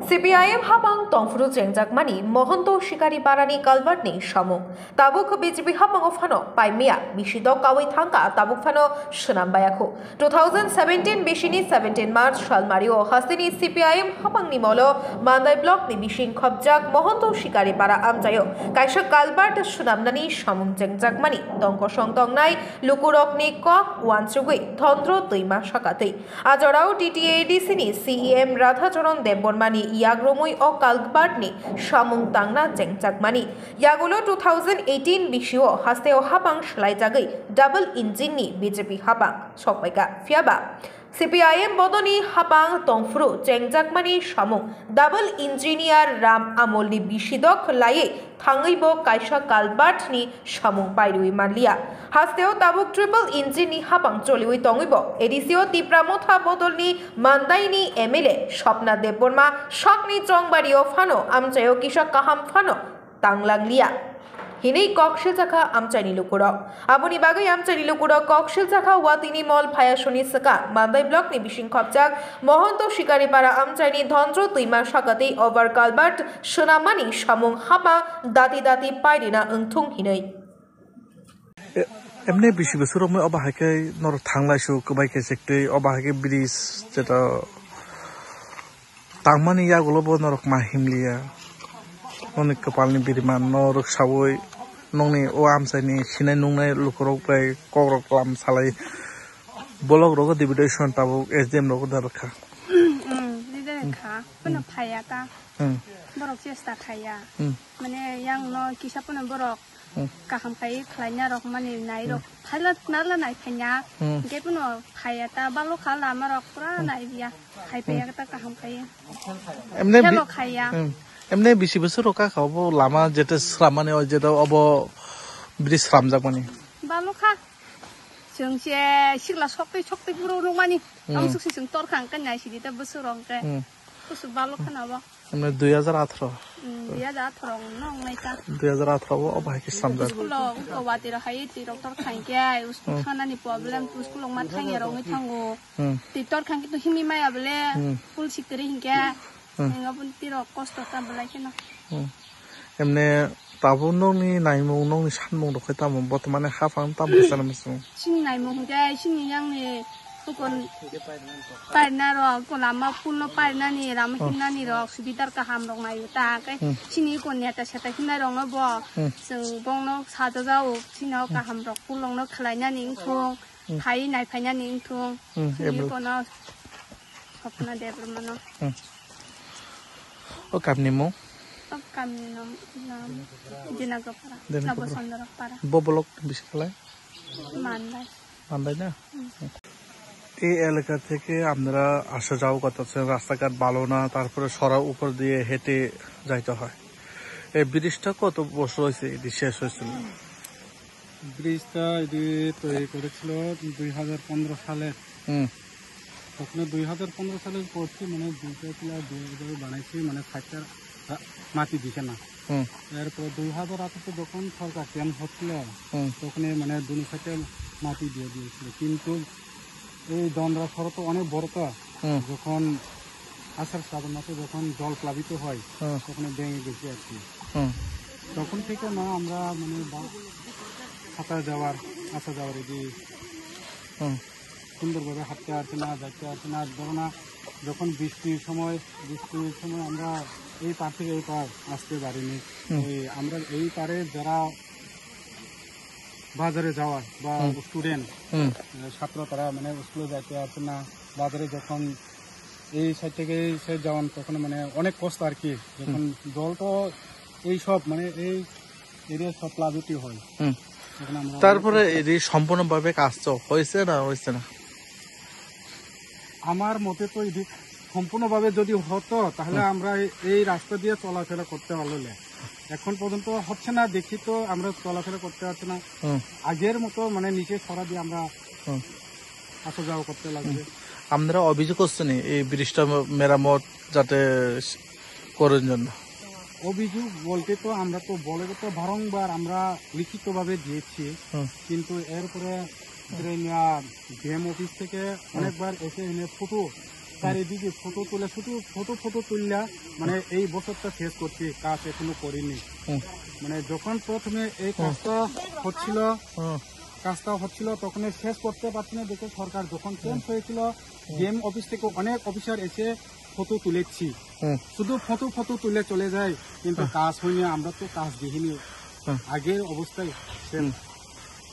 CPIM habang tongfru jengjak-mani mohonto shikari barani kalbarni samung tabuk BJP habang ofano paimia bisidok kawai thangka tabuk fano sunambayakho 2017 bishini 17 March shalmario hastini CPIM habang ni molo mandai block ni bising khobjak mohonto shikari bara amjayo kaisa kalbart sunamnani samung jengjak-mani tongko songtongnai lukurok ni kok wansugui thondro tuima sakatei ajorao TTADC ni CEM Radhacharan Debbormani Yagromui o Kalkbartni Samung Tangna Jengjak-mani Yagulo 2018 Bishio Hasteo Habang Shlaijagai Double Engine ni BJP Habang Sokpaika Fiaba CPIM Bodoni Habang Tongfru Jengjak-mani Samung Double Engineer Ram Amolni Bishidok Laye Thangaibo Kaisa Kalbartni Samung Pairui Manlia Hasteo Tabuk Triple Engine ni Habang Choliwi Tongibo Edisio Tipramotha Bodolni Mandaini MLA Shopna Debborma Shokni Chongbario Fano Amchayo Kisha Kaham Fano Tanglanglia Hini Kokshil Chaka Amchani Lukuro Abuni Bagai Amchani Lukuro Kokshil Chaka Watini Mall Phayashoni Saka Mandai Block ni Bising Khobjak Mohonto Shikari Para Amchani Dhondro Tuima Sakati Over Kalbart Shunamani Samung Haba Dati Dati Pairina Ungthung Hinai এমনি বেশি বছর আমি অবাহাকে নর থাংলাইছো কবাইকে সেক্টে অবাহাকে bridge যেটা তাংমানি ইয়াগুলোবো নরক মাহিমলিয়া অনেক কপালনি বিরিমান নরক সাবই নংনি ও আমসাইনি Sinai নুংনাই লুকরক প্রায় কগরক লাম সালাই বলক রগ ডিভিডেশন তাবো এসডিএম রগ দরখা দিদেখা পন ফায়াতা বরক চেষ্টা খায়া মানে yang no kisah pun borok kaham kai khlainya rok mani nai rok phaila nala nai phanya ge pun phaya ta balo khala marok pura nai bia khai pe ta kaham kai emne chalo khaya emne bisi bosor roka khabo lama jeta sramane o jeta obo bri sramjak mani balo kha jengse sigla sokti puro rongmani ang suksi sing tor khang kan nai sidi ta bosorong ke kusu balo khana ba emne 2018 2018 অবাহাকে সামজাক স্কুলো ওয়াতি রাহাই তি doctor খাইকে উস্কু খানানি problem তু school মা থাঙ্গে রঙি থাঙ্গো তি তর খাঙ্কি তো হিমি মাই আবলে ফুল Sikri হিংকে ngapun ti ro kosto ta belai kena emne tabu nongni naimung nongni sanmung do kheta mo botmane khafang tam besana mesu sin naimung ge sin yang ni tukon paina ro kolama punno paina ni ram hinna ni ro sudidar ka ham rong nai ta ke sini kon ya ta seta hinna rong no bo jeng bong no sa da jao sino ka ham rok pulong no khlaina ning thong phai nai phaina ning thong ni kono khopna de brmano o kamni mo o kamni no nam dinaga para na bosondara para bobolok biskala mandai না এই এলাকা থেকে আমরা আসা যাওয়া করতেছেন রাস্তাঘাট ভালো না তারপরে সরা উপর দিয়ে হেঁটে যাইতে হয় এই ব্রিজটা কত বছর হয়েছে এটি শেষ হয়েছিল ব্রিজটা এটি তৈরি করেছিল 2015 সালে তখন 2015 সালের পরથી মানে দুইটা পিলার দুইভাবে বানাইছি মানে সাইডটা মাটি দিছে না এরপর 2018 যখন সরকার চেঞ্জ হচ্ছিল তখন মানে দুই সাইডে মাটি দিয়ে দিয়েছিল কিন্তু এই দন্ডরা সড়ক অনেক বড় তো যখন আষাঢ় শ্রাবণ মাসে যখন জল প্লাবিত হয় তখন ভেঙে গেছে আর কি তখন থেকে না আমরা মানে আসা যাওয়ার এটি সুন্দরভাবে হাঁটতে আসছে না যাইতে আসছে না ধরো না যখন বৃষ্টির সময় আমরা এই পার থেকে এই পার আসতে পারিনি আমরা এই পারে যারা বাজারে যাওয়া বা স্টুডেন্ট ছাত্র তারা মানে স্কুলে যাইতে আসে না বাজারে যখন এই সাইড থেকে এই সাইড যাওয়ান তখন মানে অনেক কষ্ট আর কি যখন জল তো এই সব মানে এই এরিয়া সব প্লাবিত হয় তারপরে এটি সম্পূর্ণভাবে কাজ হয়েছে না আমার মতে তো এটি সম্পূর্ণভাবে যদি হতো তাহলে আমরা এই রাস্তা দিয়ে চলাফেরা করতে পারলে এখন পর্যন্ত হচ্ছে না দেখি তো আমরা চলাফেরা করতে পারছি না আগের মতো মানে নিচে সরা দিয়ে আমরা আসা যাওয়া করতে লাগবে আমরা অভিযোগ করছেন এই ব্রিজটা মেরামত যাতে করার জন্য অভিযোগ বলতে তো আমরা তো বলে তো বারংবার আমরা লিখিতভাবে দিয়েছি কিন্তু এরপরে ডিএম অফিস থেকে অনেকবার এসে ফটো চারিদিকে ফটো তুলে শুধু ফটো তুললা মানে এই বছরটা শেষ করছি, কাজ এখনো করিনি। মানে যখন প্রথমে এই কাজটা হচ্ছিল তখন শেষ করতে পারছি না দেখে সরকার যখন চেঞ্জ হয়েছিল ডিএম অফিস থেকে অনেক অফিসার এসে ফটো তুলেছি, শুধু ফটো তুলে চলে যায়, কিন্তু কাজ হয়নি। আমরা তো কাজ দেখিনি, আগের অবস্থায়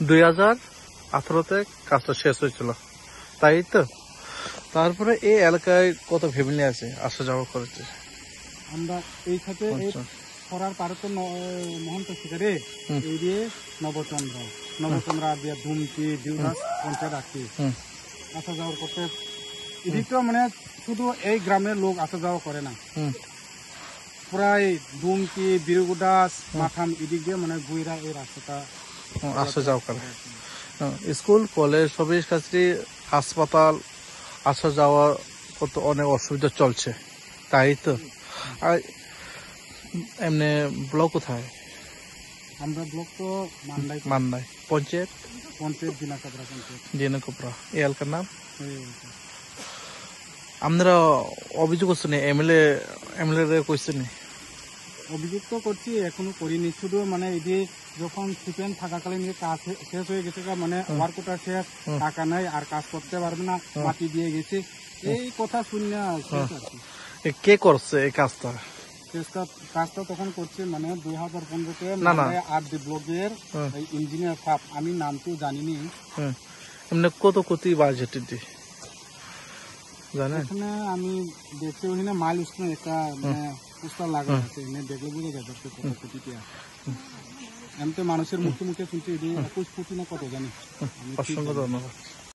2018-তে কাজটা শেষ হয়েছিল, তাই তো। তারপরে এই এলাকায় কত ফ্যামিলি আছে আসা যাওয়া করেছে? আমরা এই সাথে করার পারে তো মহন্ত শিকারে এই দিয়ে নবচন্দ্র দিয়ে ধুমকি দিউদাস পঞ্চায়েত আছে, আসা যাওয়া করতে। এদিকে মানে শুধু এই গ্রামের লোক আসা যাওয়া করে না, প্রায় ধুমকি বীরগুদাস মাথাম এদিক দিয়ে মানে গুইরা এই রাস্তাটা আসা যাওয়া করে। স্কুল কলেজ সবই কাছে, হাসপাতাল আসা যাওয়া কত অনেক অসুবিধা চলছে, তাই তো। আর এমনি ব্লক কোথায়? আমরা ব্লক তো মান্দাই। পঞ্চায়েত জিনাকোপড়া এই এলাকার নাম। আপনারা অভিযোগ করছেন এমএলএ কইছেন? অভিযোগ তো করছি, এখনো করিনি। শুধু মানে এই যে যখন সিপেন থাকাকালীন কাজ শেষ হয়ে গেছে, মানে ওয়ার্কটা শেষ, টাকা নাই আর কাজ করতে পারবে না, মাটি দিয়ে গেছে, এই কথা শুনে কে করছে এই কাজটা? কাজটা তখন করছে মানে 2015-তে আরডি ব্লকের ইঞ্জিনিয়ার সাহেব, আমি নাম তো জানিনি। এমনি কত কোটি বাজেট জানেন? এখানে আমি দেখছি ওখানে মাইল স্টোন একটা পোস্টার লাগানো আছে, দেখলে বুঝে যাবে কত কোটিতে আছে। এমনি মানুষের মুখে শুনছি 21 কোটি না কত জানি। অসংখ্য ধন্যবাদ।